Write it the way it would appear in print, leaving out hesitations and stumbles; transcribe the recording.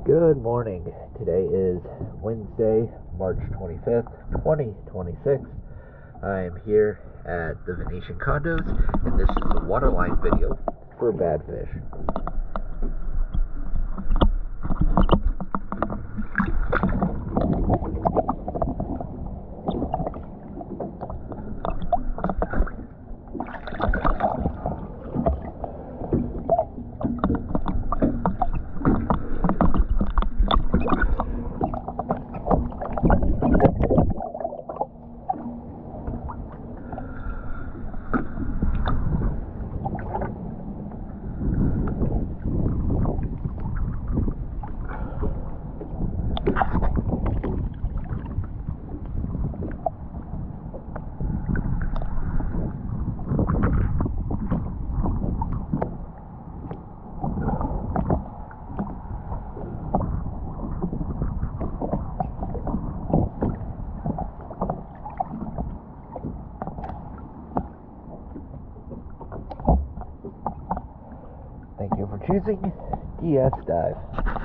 Good morning. Today is Wednesday, March 25th, 2026. I am here at the Venetian Condos, and this is the waterline video for Badfish. Thank you for choosing DS Dive.